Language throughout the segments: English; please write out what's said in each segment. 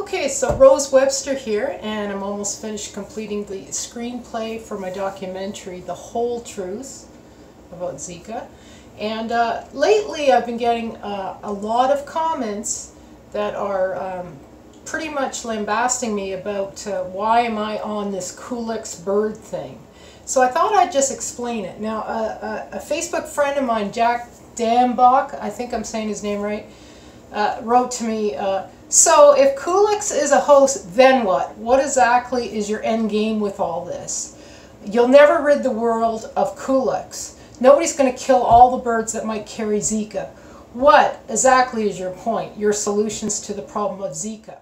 Okay, so Rose Webster here, and I'm almost finished completing the screenplay for my documentary, The Whole Truth, about Zika. And lately I've been getting a lot of comments that are pretty much lambasting me about why am I on this Culex bird thing. So I thought I'd just explain it. Now, a Facebook friend of mine, Jack Dambach, I think I'm saying his name right, wrote to me, so if Culex is a host, then what? What exactly is your end game with all this? You'll never rid the world of Culex. Nobody's going to kill all the birds that might carry Zika. What exactly is your point, your solutions to the problem of Zika?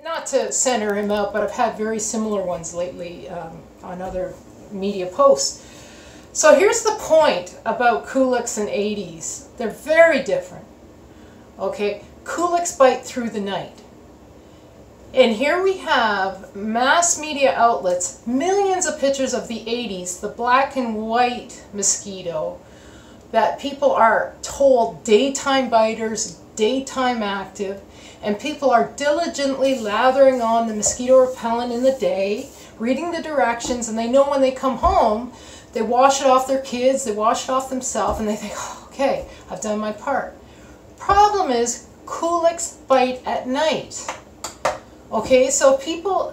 Not to center him out, but I've had very similar ones lately on other media posts. So here's the point about Culex and Aedes. They're very different. Okay, Culex bite through the night. And here we have mass media outlets, millions of pictures of the Aedes, the black and white mosquito, that people are told daytime biters, daytime active, and people are diligently lathering on the mosquito repellent in the day, reading the directions, and they know when they come home, they wash it off their kids, they wash it off themselves, and they think, oh, okay, I've done my part. Problem is, Culex bite at night. Okay, so people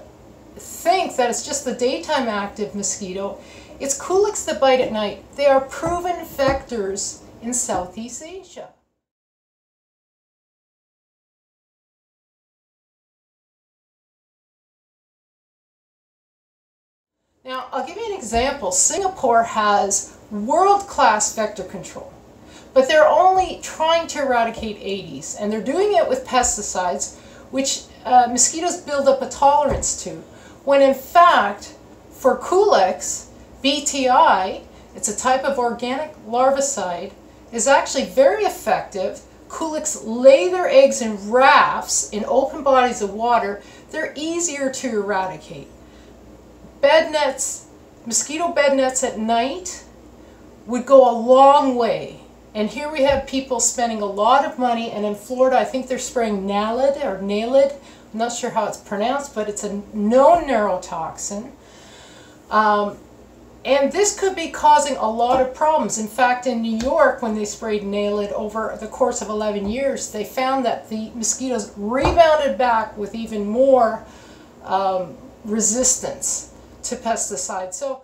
think that it's just the daytime active mosquito. It's Culex that bite at night. They are proven vectors in Southeast Asia. Now, I'll give you an example. Singapore has world-class vector control, but they're only trying to eradicate Aedes, and they're doing it with pesticides, which mosquitoes build up a tolerance to, when in fact, for Culex, BTI, it's a type of organic larvicide, is actually very effective. Culex lay their eggs in rafts in open bodies of water. They're easier to eradicate. Bed nets, mosquito bed nets at night would go a long way. And here we have people spending a lot of money, and in Florida I think they're spraying Naled or Naled. I'm not sure how it's pronounced, but it's a known neurotoxin. And this could be causing a lot of problems. In fact, in New York, when they sprayed Naled over the course of 11 years, they found that the mosquitoes rebounded back with even more resistance to pesticides. So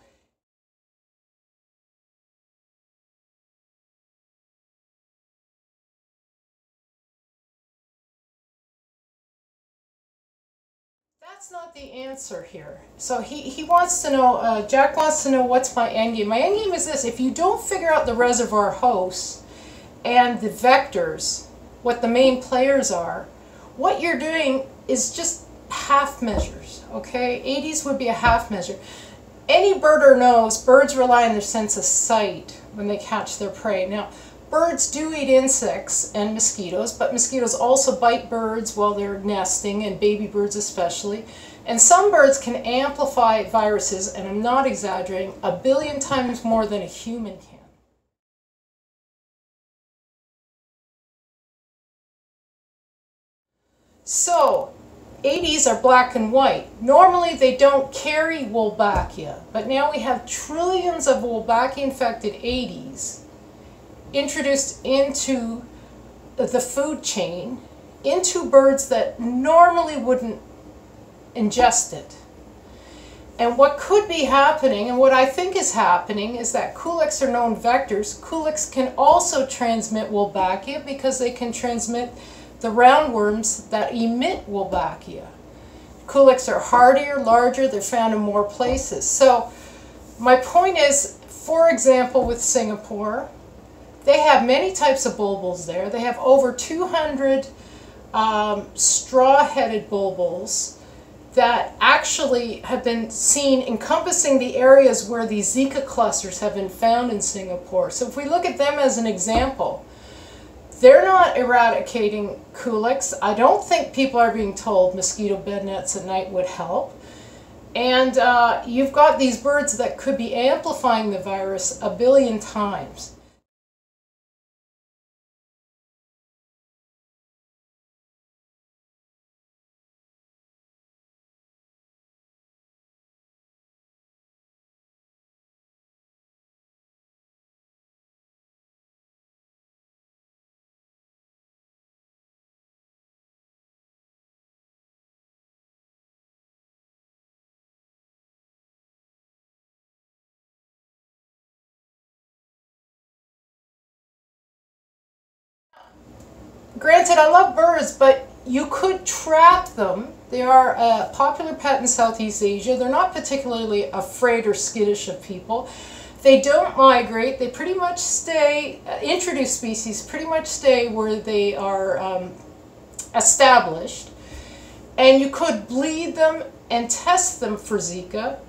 that's not the answer here. So he wants to know, Jack wants to know, what's my end game? My end game is this: if you don't figure out the reservoir hosts and the vectors, what the main players are, what you're doing is just half measures, okay? Aedes would be a half measure. Any birder knows birds rely on their sense of sight when they catch their prey. Now, birds do eat insects and mosquitoes, but mosquitoes also bite birds while they're nesting, and baby birds especially. And some birds can amplify viruses, and I'm not exaggerating, 1 billion times more than a human can. So, Aedes are black and white. Normally they don't carry Wolbachia, but now we have trillions of Wolbachia-infected Aedes introduced into the food chain, into birds that normally wouldn't ingest it. And what could be happening, and what I think is happening, is that Culex are known vectors. Culex can also transmit Wolbachia because they can transmit the roundworms that emit Wolbachia. Culex are hardier, larger, they're found in more places. So my point is, for example, with Singapore, they have many types of bulbuls there. They have over 200 straw-headed bulbuls that actually have been seen encompassing the areas where these Zika clusters have been found in Singapore. So if we look at them as an example, they're not eradicating Culex. I don't think people are being told mosquito bed nets at night would help. And you've got these birds that could be amplifying the virus 1 billion times. granted, I love birds, but you could trap them. They are a popular pet in Southeast Asia. They're not particularly afraid or skittish of people. They don't migrate. They pretty much stay, introduced species pretty much stay where they are established. And you could bleed them and test them for Zika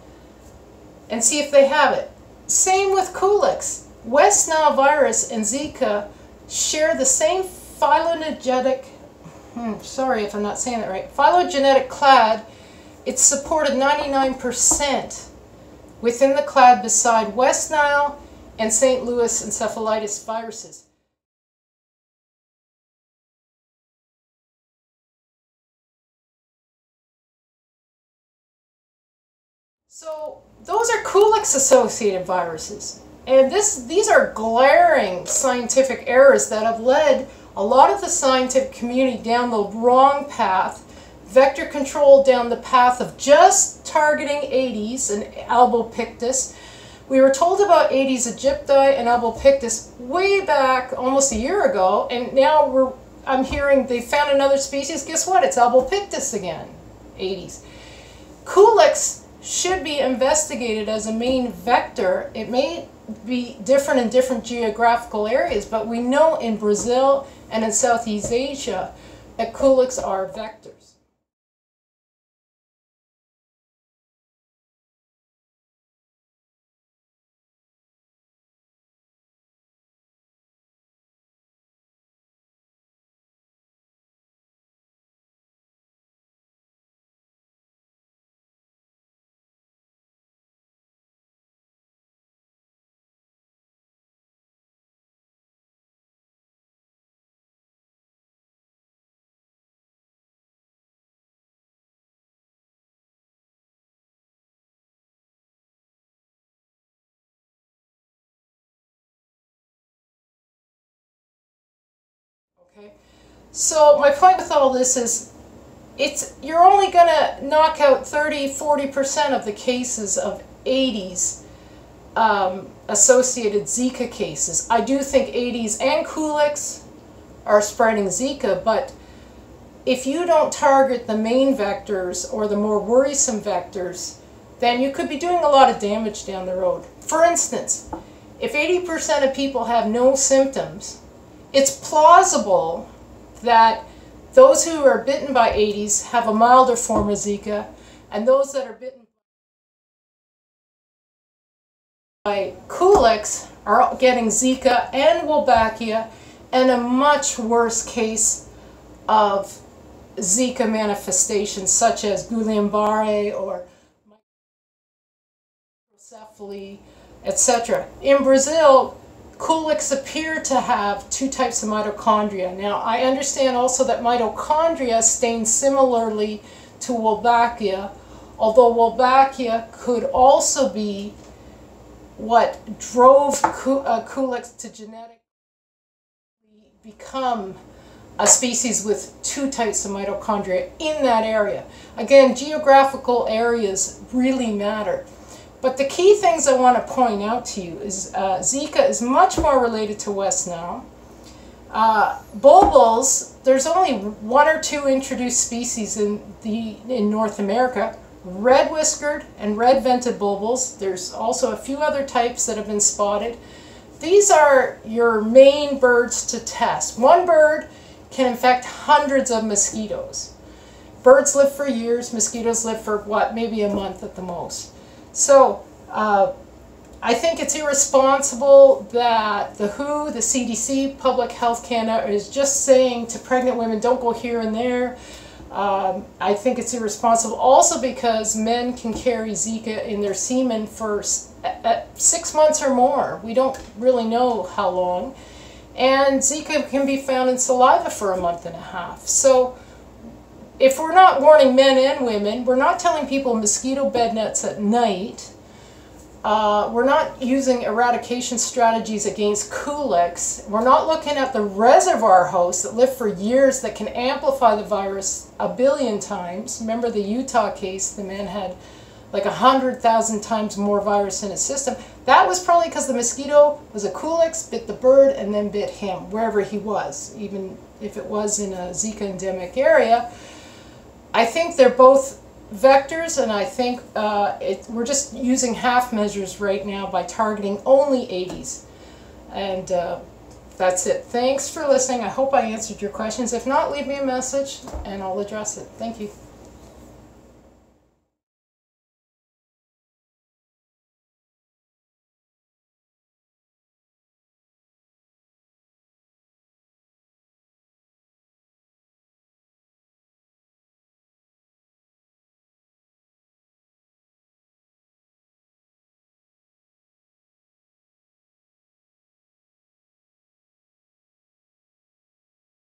and see if they have it. Same with Culex. West Nile virus and Zika share the same phylogenetic, sorry if I'm not saying that right, phylogenetic clade. It's supported 99% within the clade beside West Nile and St. Louis encephalitis viruses. So those are Culex associated viruses. And these are glaring scientific errors that have led a lot of the scientific community down the wrong path, vector control down the path of just targeting Aedes and albopictus. We were told about Aedes aegypti and albopictus way back almost a year ago, and now I'm hearing they found another species. Guess what? It's albopictus again, Aedes. Culex should be investigated as a main vector. It may be different in different geographical areas, but we know in Brazil and in Southeast Asia that Culex are vectors. Okay. So my point with all this is you're only going to knock out 30–40% of the cases of Aedes associated Zika cases. I do think Aedes and Culex are spreading Zika, but if you don't target the main vectors or the more worrisome vectors, then you could be doing a lot of damage down the road. For instance, if 80% of people have no symptoms, it's plausible that those who are bitten by Aedes have a milder form of Zika, and those that are bitten by Culex are getting Zika and Wolbachia and a much worse case of Zika manifestations such as Guillain-Barré or microcephaly, etc. In Brazil, Culex appear to have two types of mitochondria. Now, I understand also that mitochondria stain similarly to Wolbachia, although Wolbachia could also be what drove Culex to genetically become a species with two types of mitochondria in that area. Again, geographical areas really matter. But the key things I want to point out to you is Zika is much more related to West Nile. Bulbuls, there's only one or two introduced species in North America. Red-whiskered and red-vented bulbuls. There's also a few other types that have been spotted. These are your main birds to test. One bird can infect hundreds of mosquitoes. Birds live for years, mosquitoes live for what, maybe a month at the most. So I think it's irresponsible that the WHO, the CDC, Public Health Canada is just saying to pregnant women, don't go here and there. I think it's irresponsible also because men can carry Zika in their semen for 6 months or more. We don't really know how long. And Zika can be found in saliva for a month and a half. So if we're not warning men and women, we're not telling people mosquito bed nets at night, we're not using eradication strategies against Culex, we're not looking at the reservoir hosts that live for years that can amplify the virus a billion times. Remember the Utah case, the man had like 100,000 times more virus in his system. That was probably because the mosquito was a Culex, bit the bird, and then bit him, wherever he was, even if it was in a Zika endemic area. I think they're both vectors, and I think we're just using half measures right now by targeting only Aedes. And that's it. Thanks for listening. I hope I answered your questions. If not, leave me a message and I'll address it. Thank you.